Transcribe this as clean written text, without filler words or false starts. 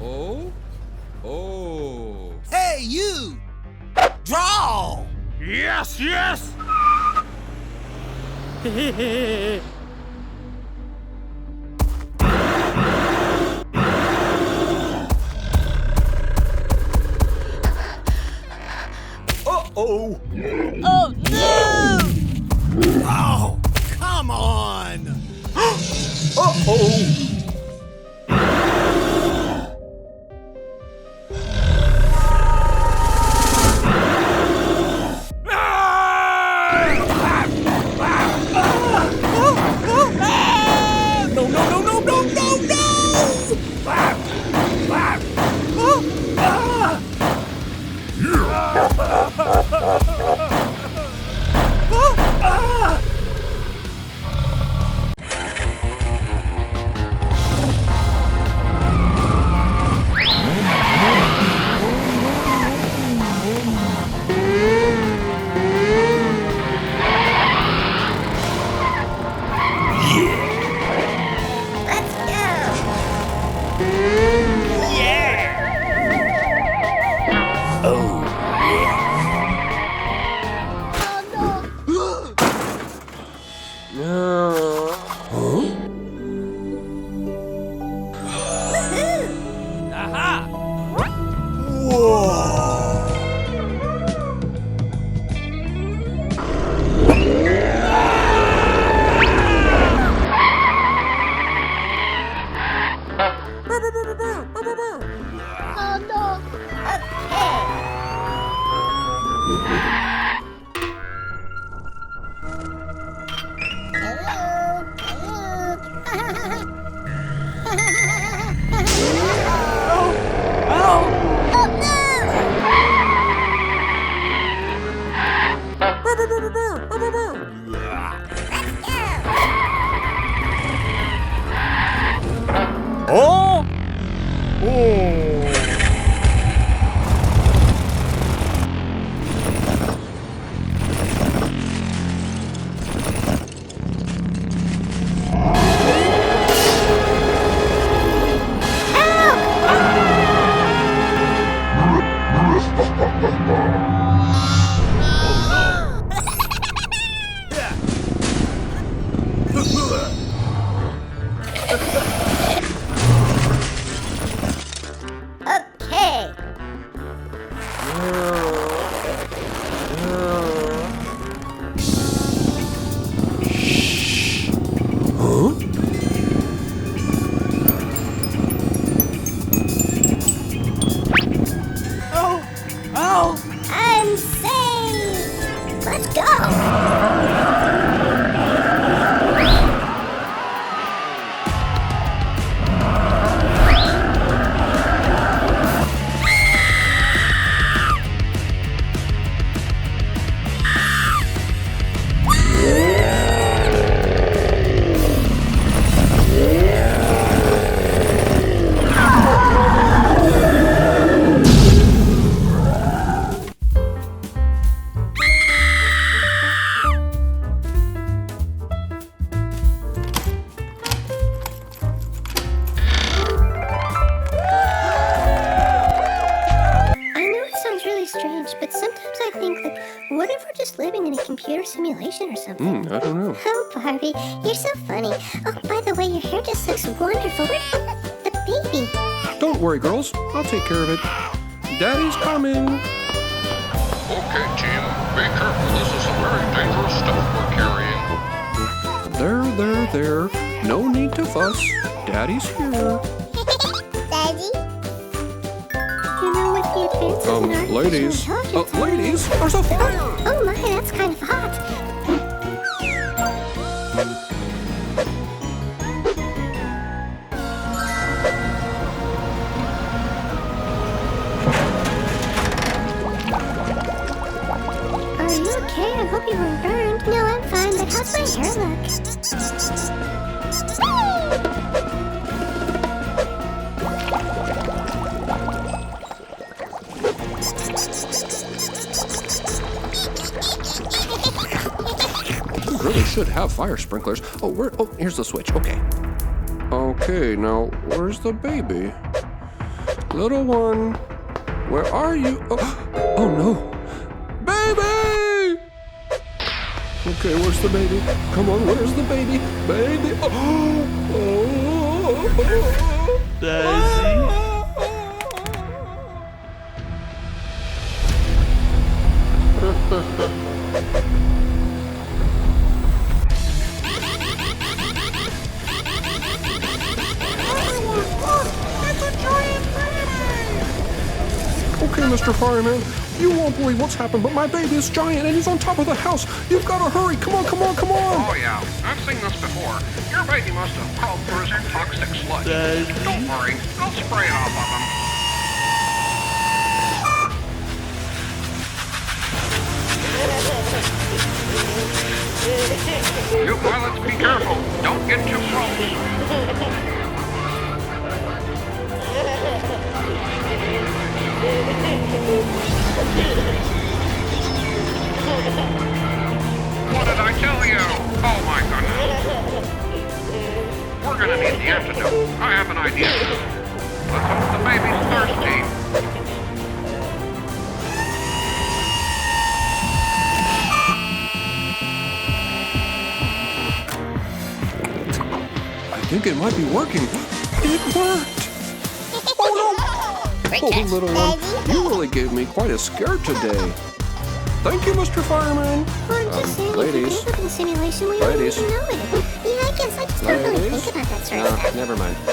Oh? Oh. Hey, you! Draw! Yes, yes! Uh-oh! Oh, no! Oh, come on! Uh-oh! No, no, no, no, no, no, no! Oh, no! Oh! Oh! Okay. I'm safe. Let's go. I know it sounds really strange, but sometimes I think, like, what if we're just living in a computer simulation or something? I don't know. Oh, Barbie, you're so funny. Oh, by the way, your hair just looks wonderful. Where's the baby? Don't worry, girls. I'll take care of it. Daddy's coming. Okay, Jim, be careful. This is some very dangerous stuff we're carrying. There. No need to fuss. Daddy's here. Daddy? You know, with the advances in artificial Ladies. intelligence... Ladies, there's a fire. Oh my, that's kind of hot. Are you okay? I hope you weren't burned. No, I'm fine, but how's my hair look? You really should have fire sprinklers. Oh, here's the switch. Okay. Okay, now where's the baby? Little one, where are you? Oh no. Baby! Okay, where's the baby? Come on, where's the baby? Baby! Daisy. Okay, Mr. Fireman, you won't believe what's happened, but my baby is giant and he's on top of the house. You've got to hurry. Come on, come on, come on. Oh yeah, I've seen this before. Your baby must have crawled through some toxic sludge. Daisy. Don't worry, I'll spray it off of him. You pilots, be careful. Don't get too close. What did I tell you? Oh my goodness. We're gonna need the antidote. I have an idea. Let's hope the baby's thirsty. I think it might be working. It worked. Great Oh, catch, little one, Daisy. you really gave me quite a scare today. Thank you, Mr. Fireman. Well, I'm just saying, if ladies. you gave up in the simulation, we Ladies. wouldn't even know it. Yeah, I guess I just don't really Ladies. think about that sort of No, stuff. never mind.